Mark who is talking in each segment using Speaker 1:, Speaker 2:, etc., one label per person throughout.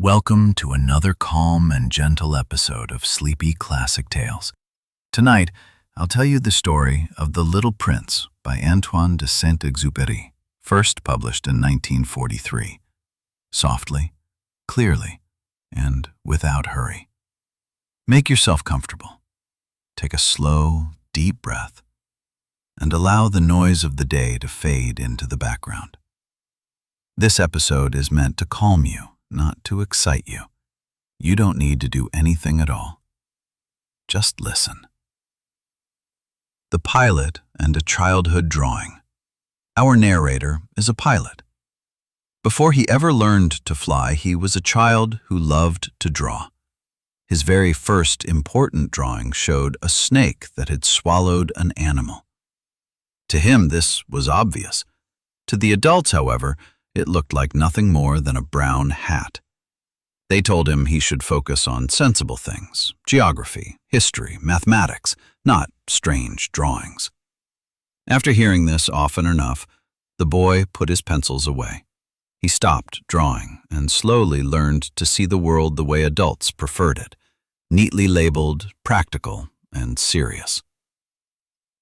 Speaker 1: Welcome to another calm and gentle episode of Sleepy Classic Tales. Tonight, I'll tell you the story of The Little Prince by Antoine de Saint-Exupéry, first published in 1943. Softly, clearly, and without hurry. Make yourself comfortable. Take a slow, deep breath, and allow the noise of the day to fade into the background. This episode is meant to calm you, not to excite you. You don't need to do anything at all. Just listen. The Pilot and a Childhood Drawing. Our narrator is a pilot. Before he ever learned to fly, he was a child who loved to draw. His very first important drawing showed a snake that had swallowed an animal. To him, this was obvious. To the adults, however, it looked like nothing more than a brown hat. They told him he should focus on sensible things, geography, history, mathematics, not strange drawings. After hearing this often enough, the boy put his pencils away. He stopped drawing and slowly learned to see the world the way adults preferred it, neatly labeled, practical, and serious.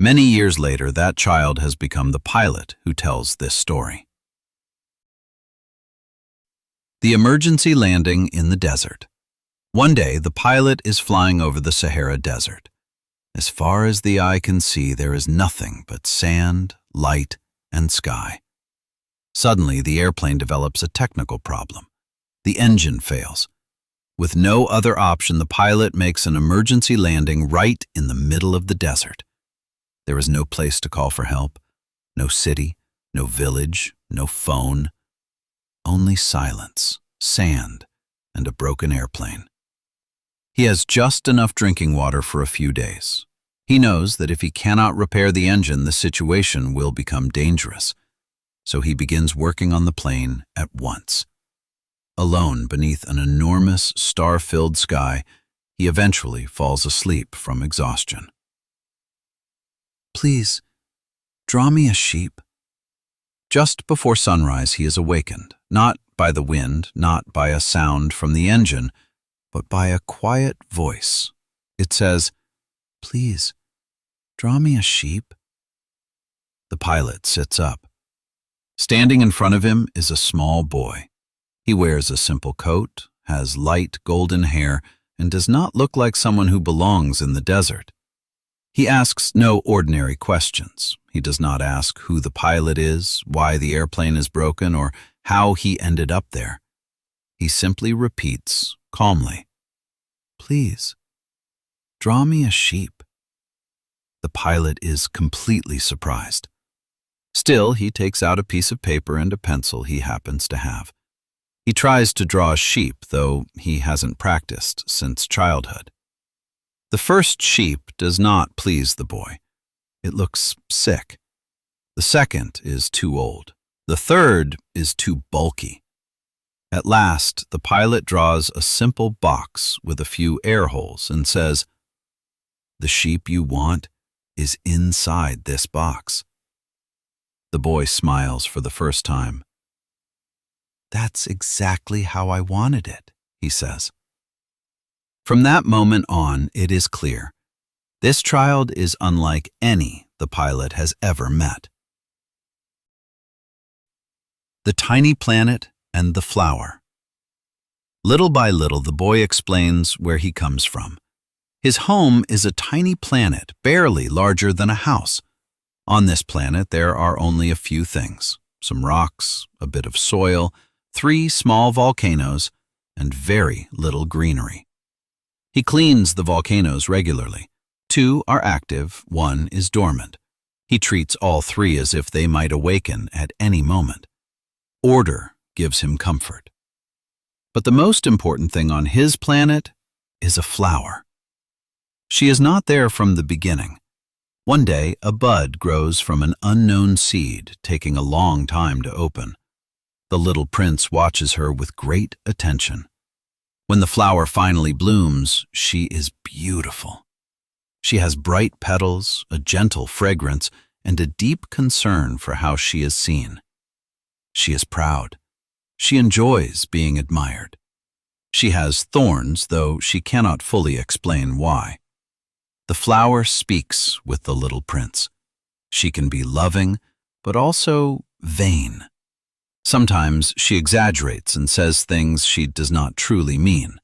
Speaker 1: Many years later, that child has become the pilot who tells this story. The emergency landing in the desert. One day, the pilot is flying over the Sahara Desert. As far as the eye can see, there is nothing but sand, light, and sky. Suddenly, the airplane develops a technical problem. The engine fails. With no other option, the pilot makes an emergency landing right in the middle of the desert. There is no place to call for help, no city, no village, no phone. Only silence, sand, and a broken airplane. He has just enough drinking water for a few days. He knows that if he cannot repair the engine, the situation will become dangerous. So he begins working on the plane at once. Alone beneath an enormous star-filled sky, he eventually falls asleep from exhaustion. "Please, draw me a sheep." Just before sunrise, he is awakened, not by the wind, not by a sound from the engine, but by a quiet voice. It says, "Please, draw me a sheep." The pilot sits up. Standing in front of him is a small boy. He wears a simple coat, has light golden hair, and does not look like someone who belongs in the desert. He asks no ordinary questions. He does not ask who the pilot is, why the airplane is broken, or how he ended up there. He simply repeats, calmly, "Please, draw me a sheep." The pilot is completely surprised. Still, he takes out a piece of paper and a pencil he happens to have. He tries to draw a sheep, though he hasn't practiced since childhood. The first sheep does not please the boy. It looks sick. The second is too old. The third is too bulky. At last, the pilot draws a simple box with a few air holes and says, "The sheep you want is inside this box." The boy smiles for the first time. "That's exactly how I wanted it," he says. From that moment on, it is clear. This child is unlike any the pilot has ever met. The Tiny Planet and the Flower. Little by little, the boy explains where he comes from. His home is a tiny planet, barely larger than a house. On this planet, there are only a few things: some rocks, a bit of soil, 3 small volcanoes, and very little greenery. He cleans the volcanoes regularly. 2 are active, 1 is dormant. He treats all 3 as if they might awaken at any moment. Order gives him comfort. But the most important thing on his planet is a flower. She is not there from the beginning. One day, a bud grows from an unknown seed, taking a long time to open. The little prince watches her with great attention. When the flower finally blooms, she is beautiful. She has bright petals, a gentle fragrance, and a deep concern for how she is seen. She is proud. She enjoys being admired. She has thorns, though she cannot fully explain why. The flower speaks with the little prince. She can be loving, but also vain. Sometimes she exaggerates and says things she does not truly mean.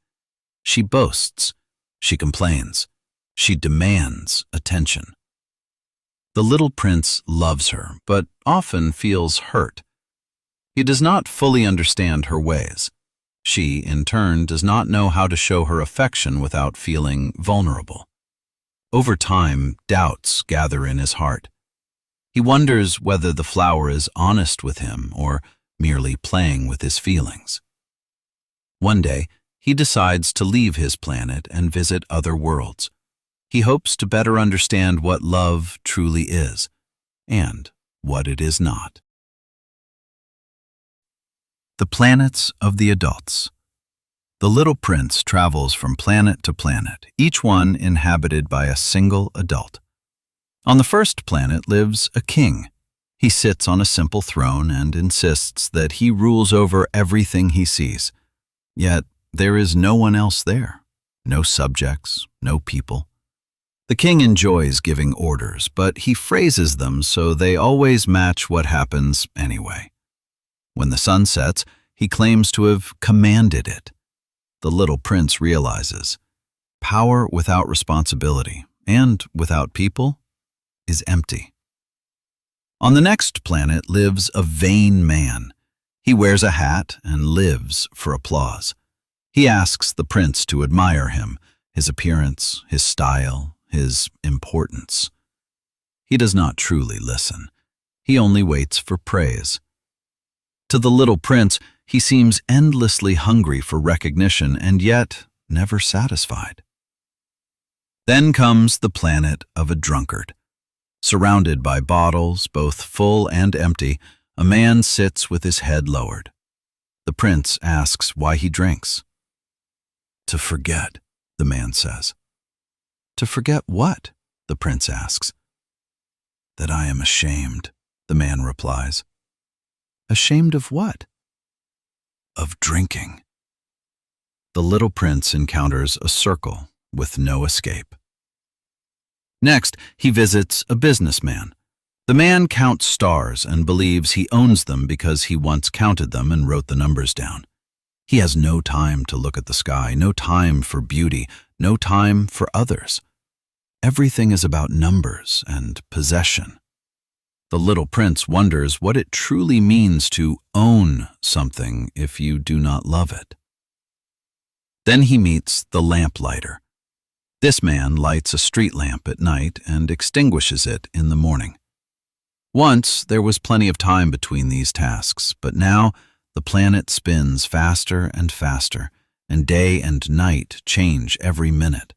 Speaker 1: She boasts. She complains. She demands attention. The little prince loves her, but often feels hurt. He does not fully understand her ways. She, in turn, does not know how to show her affection without feeling vulnerable. Over time, doubts gather in his heart. He wonders whether the flower is honest with him or merely playing with his feelings. One day, he decides to leave his planet and visit other worlds. He hopes to better understand what love truly is and what it is not. The planets of the adults. The little prince travels from planet to planet, each one inhabited by a single adult. On the first planet lives a king. He sits on a simple throne and insists that he rules over everything he sees. Yet there is no one else there, no subjects, no people. The king enjoys giving orders, but he phrases them so they always match what happens anyway. When the sun sets, he claims to have commanded it. The little prince realizes power without responsibility and without people is empty. On the next planet lives a vain man. He wears a hat and lives for applause. He asks the prince to admire him, his appearance, his style, his importance. He does not truly listen. He only waits for praise. To the little prince, he seems endlessly hungry for recognition and yet never satisfied. Then comes the planet of a drunkard. Surrounded by bottles, both full and empty, a man sits with his head lowered. The prince asks why he drinks. To forget, the man says. To forget what? The prince asks. That I am ashamed, the man replies. Ashamed of what? Of drinking. The little prince encounters a circle with no escape. Next, he visits a businessman. The man counts stars and believes he owns them because he once counted them and wrote the numbers down. He has no time to look at the sky, no time for beauty, no time for others. Everything is about numbers and possession. The little prince wonders what it truly means to own something if you do not love it. Then he meets the lamplighter. This man lights a street lamp at night and extinguishes it in the morning. Once there was plenty of time between these tasks, but now the planet spins faster and faster, and day and night change every minute.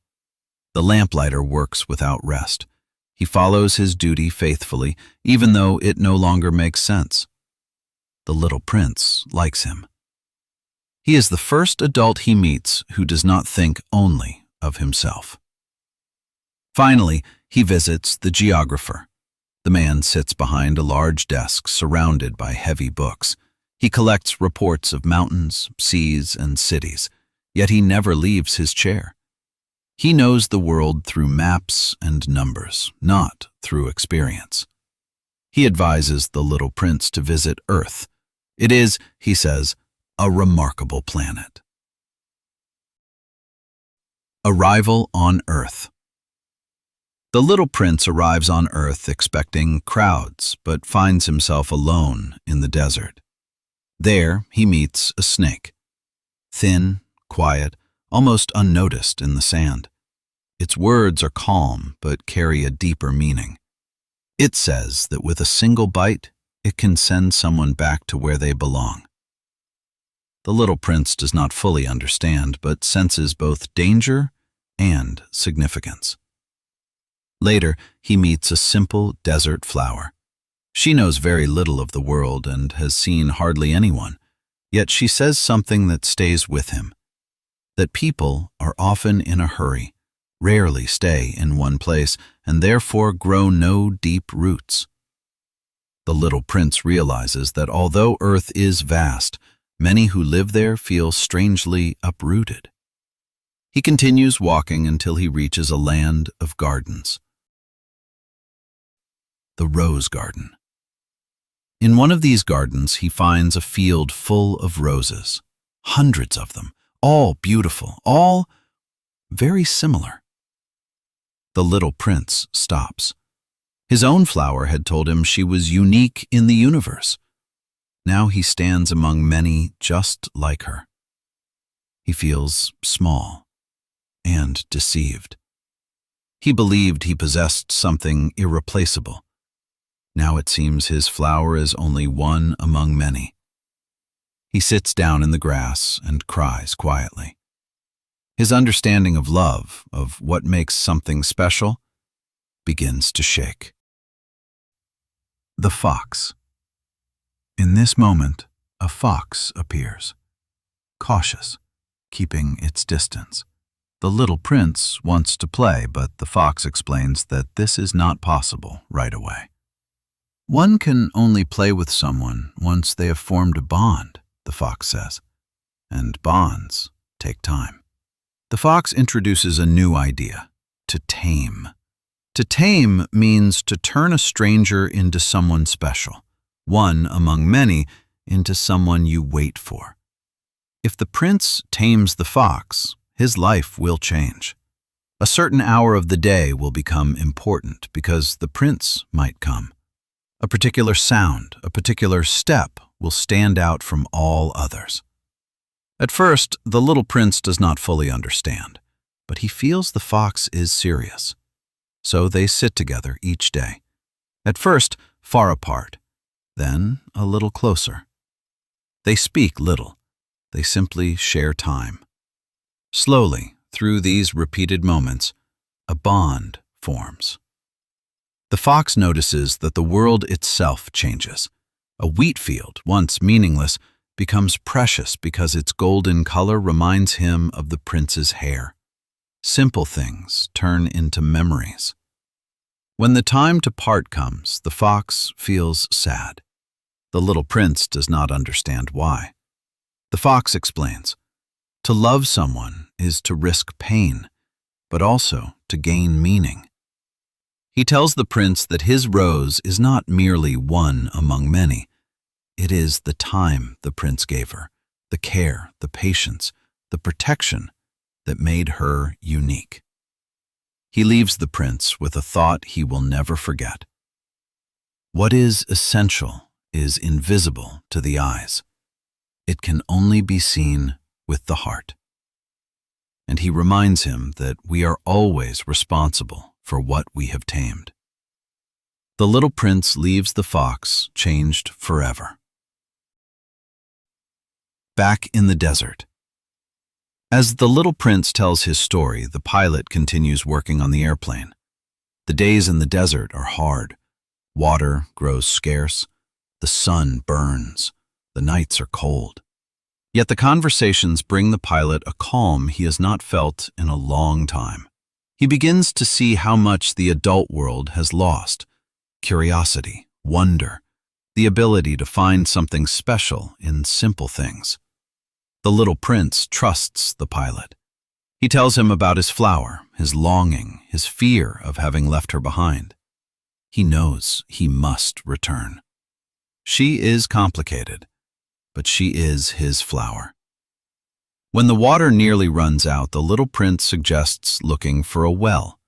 Speaker 1: The lamplighter works without rest. He follows his duty faithfully, even though it no longer makes sense. The little prince likes him. He is the first adult he meets who does not think only of himself. Finally, he visits the geographer. The man sits behind a large desk surrounded by heavy books. He collects reports of mountains, seas, and cities, yet he never leaves his chair. He knows the world through maps and numbers, not through experience. He advises the little prince to visit Earth. It is, he says, a remarkable planet. Arrival on Earth. The little prince arrives on Earth expecting crowds, but finds himself alone in the desert. There he meets a snake. Thin, quiet, almost unnoticed in the sand. Its words are calm, but carry a deeper meaning. It says that with a single bite, it can send someone back to where they belong. The little prince does not fully understand, but senses both danger and significance. Later, he meets a simple desert flower. She knows very little of the world and has seen hardly anyone, yet she says something that stays with him. That people are often in a hurry, rarely stay in one place, and therefore grow no deep roots. The little prince realizes that although Earth is vast, Many who live there feel strangely uprooted. He continues walking until he reaches a land of gardens. The Rose Garden. In one of these gardens, he finds a field full of roses, hundreds of them, all beautiful, all very similar. The little prince stops. His own flower had told him she was unique in the universe. Now he stands among many just like her. He feels small and deceived. He believed he possessed something irreplaceable. Now it seems his flower is only one among many. He sits down in the grass and cries quietly. His understanding of love, of what makes something special, begins to shake. The fox. In this moment, a fox appears, cautious, keeping its distance. The little prince wants to play, but the fox explains that this is not possible right away. One can only play with someone once they have formed a bond, the fox says, and bonds take time. The fox introduces a new idea, to tame. To tame means to turn a stranger into someone special, one among many into someone you wait for. If the prince tames the fox, his life will change. A certain hour of the day will become important because the prince might come. A particular sound, a particular step will stand out from all others. At first, the little prince does not fully understand, but he feels the fox is serious. So they sit together each day. At first, far apart, then a little closer. They speak little. They simply share time. Slowly, through these repeated moments, a bond forms. The fox notices that the world itself changes. A wheat field, once meaningless, becomes precious because its golden color reminds him of the prince's hair. Simple things turn into memories. When the time to part comes, the fox feels sad. The little prince does not understand why. The fox explains, to love someone is to risk pain, but also to gain meaning. He tells the prince that his rose is not merely one among many. It is the time the prince gave her, the care, the patience, the protection that made her unique. He leaves the prince with a thought he will never forget. What is essential is invisible to the eyes. It can only be seen with the heart. And he reminds him that we are always responsible for what we have tamed. The little prince leaves the fox changed forever. Back in the desert. As the little prince tells his story, the pilot continues working on the airplane. The days in the desert are hard. Water grows scarce. The sun burns. The nights are cold. Yet the conversations bring the pilot a calm he has not felt in a long time. He begins to see how much the adult world has lost. Curiosity, wonder, the ability to find something special in simple things. The little prince trusts the pilot. He tells him about his flower, his longing, his fear of having left her behind. He knows he must return. She is complicated, but she is his flower. When the water nearly runs out, the little prince suggests looking for a well.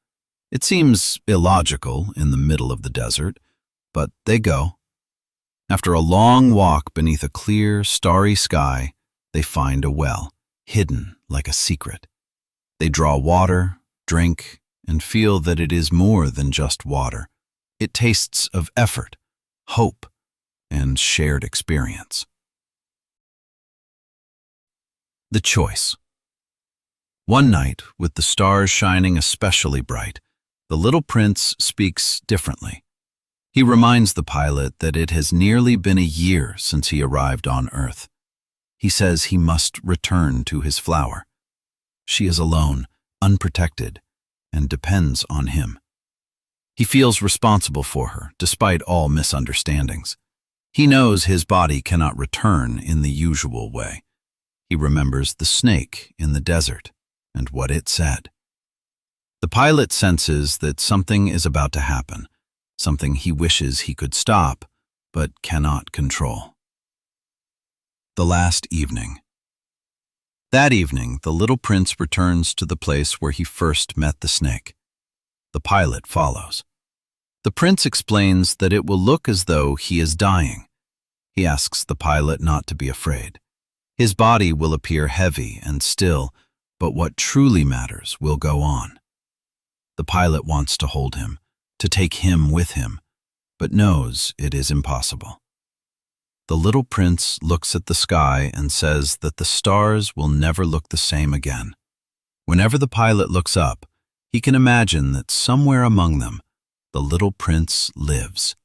Speaker 1: It seems illogical in the middle of the desert, but they go. After a long walk beneath a clear, starry sky, they find a well, hidden like a secret. They draw water, drink, and feel that it is more than just water. It tastes of effort, hope, and shared experience. The choice. One night, with the stars shining especially bright, the little prince speaks differently. He reminds the pilot that it has nearly been a year since he arrived on Earth. He says he must return to his flower. She is alone, unprotected, and depends on him. He feels responsible for her, despite all misunderstandings. He knows his body cannot return in the usual way. He remembers the snake in the desert and what it said. The pilot senses that something is about to happen, something he wishes he could stop, but cannot control. The last evening. That evening, the little prince returns to the place where he first met the snake. The pilot follows. The prince explains that it will look as though he is dying. He asks the pilot not to be afraid. His body will appear heavy and still, but what truly matters will go on. The pilot wants to hold him, to take him with him, but knows it is impossible. The little prince looks at the sky and says that the stars will never look the same again. Whenever the pilot looks up, he can imagine that somewhere among them, the little prince lives,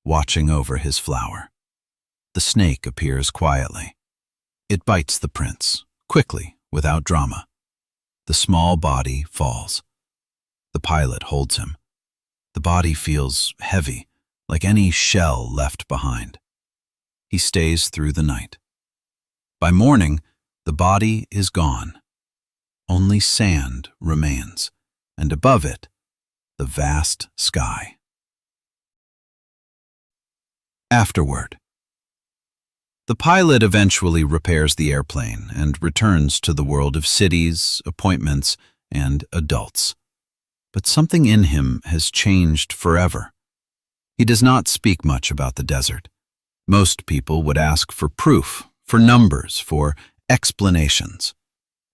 Speaker 1: watching over his flower. The snake appears quietly. It bites the prince, quickly, without drama. The small body falls. The pilot holds him. The body feels heavy, like any shell left behind. He stays through the night. By morning, the body is gone. Only sand remains, and above it, the vast sky. Afterward. The pilot eventually repairs the airplane and returns to the world of cities, appointments, and adults. But something in him has changed forever. He does not speak much about the desert. Most people would ask for proof, for numbers, for explanations.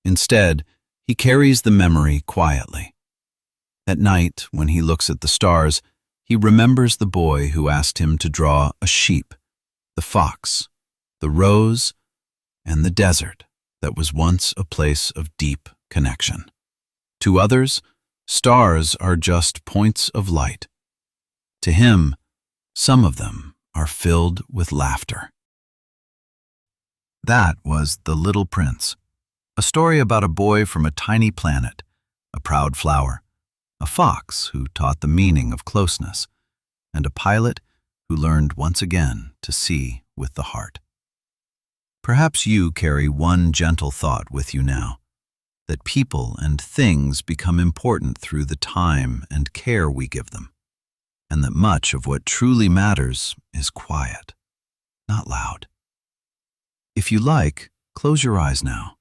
Speaker 1: Instead, he carries the memory quietly. At night, when he looks at the stars, he remembers the boy who asked him to draw a sheep, the fox, the rose, and the desert that was once a place of deep connection. To others, stars are just points of light. To him, some of them are filled with laughter. That was The Little Prince, a story about a boy from a tiny planet, a proud flower, a fox who taught the meaning of closeness, and a pilot who learned once again to see with the heart. Perhaps you carry one gentle thought with you now, that people and things become important through the time and care we give them, and that much of what truly matters is quiet, not loud. If you like, close your eyes now.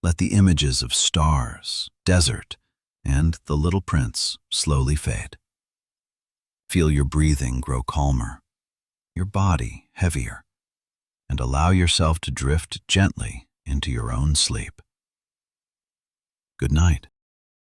Speaker 1: Let the images of stars, desert, and the little prince slowly fade. Feel your breathing grow calmer, your body heavier, and allow yourself to drift gently into your own sleep. Good night.